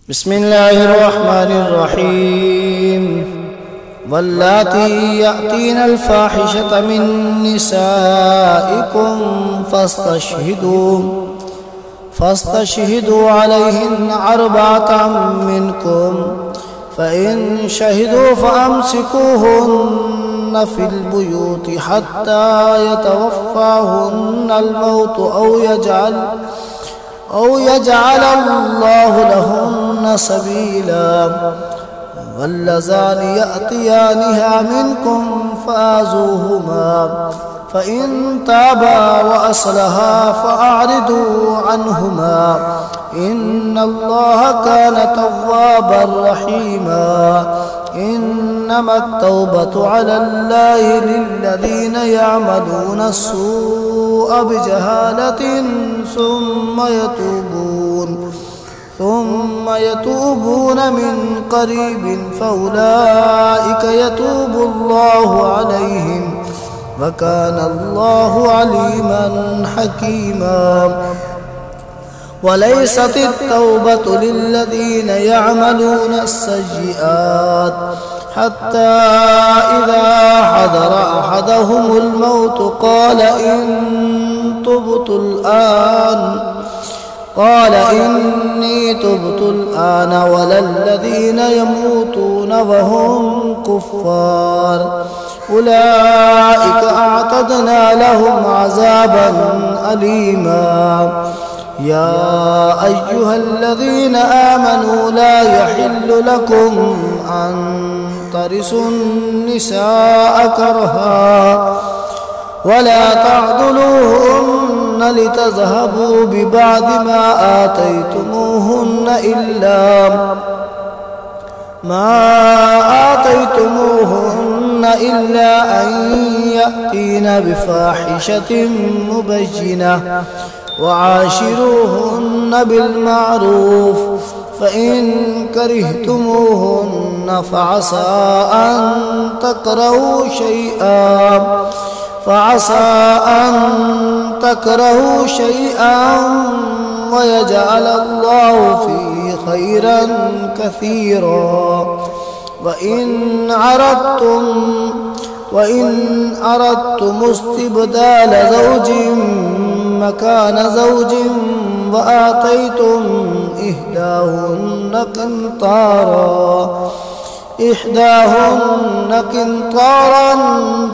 بسم الله الرحمن الرحيم. واللاتي يأتين الفاحشة من نسائكم فاستشهدوا عليهن 4 منكم، فإن شهدوا فأمسكوهن في البيوت حتى يتوفاهن الموت أو يجعل الله لهن سبيلا. واللذان يأتيانها منكم فآذوهما، فإن تابا وأصلحا فأعرضوا عنهما، إن الله كان توابا رحيما. إنما التوبة على الله للذين يعملون السوء بجهالة ثم يتوبون من قريب فأولئك يتوب الله عليهم، وكان الله عليما حكيما. وليست التوبة للذين يعملون السيئات حتى إذا حضر أحدهم الموت قال إني تبت الآن، ولا الذين يموتون وهم كفار، أولئك أعتدنا لهم عذابا أليما. يا أيها الذين آمنوا لا يحل لكم أن ترثوا النساء كرها، ولا تعضلوهن لتذهبوا ببعض ما آتيتموهن إلا أن يأتين بفاحشة مبينة، وعاشروهن بالمعروف، فإن كرهتموهن فعسى أن تكرهوا شيئا ويجعل الله فيه خيرا كثيرا. وإن أردتم استبدال زوج مكان زوج وآتيتم إحداهن قنطارا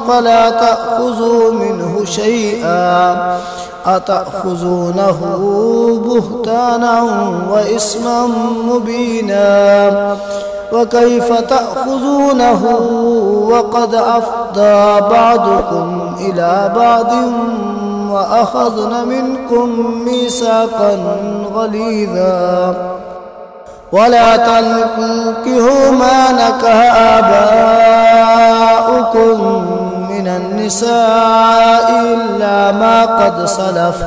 فلا تأخذوا منه شيئا، أتأخذونه بهتانا وإثما مبينا، وكيف تأخذونه وقد أفضى بعضكم إلى بعض وأخذن منكم ميثاقا غليظا. ولا تنكحوا ما نكح آباؤكم من النساء إلا ما قد سلف،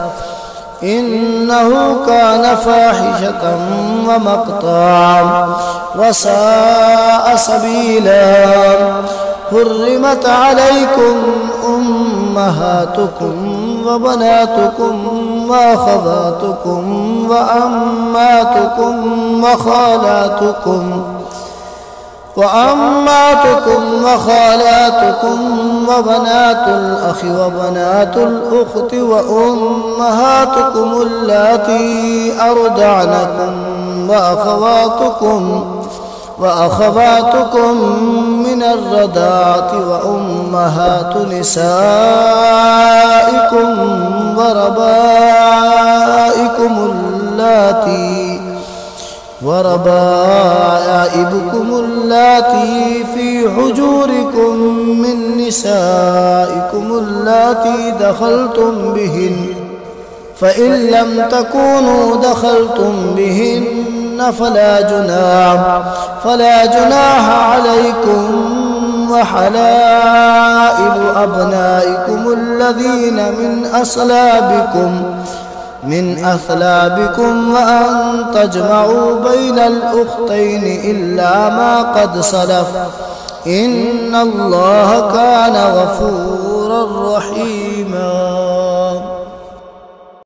إنه كان فاحشة ومقتا وساء سبيلا. حرمت عليكم أمهاتكم وبناتكم وأخواتكم وخالاتكم وبنات الأخ وبنات الأخت وأمهاتكم اللاتي أرضعنكم وأخواتكم من الرضاعة وأمهات نسائكم وربائبكم اللاتي في حجوركم من نسائكم اللاتي دخلتم بهن، فإن لم تكونوا دخلتم بهن فلا جناح عليكم. وحلائل أبنائكم الذين من أصلابكم وأن تجمعوا بين الأختين إلا ما قد سلف، إن الله كان غفورا رحيما.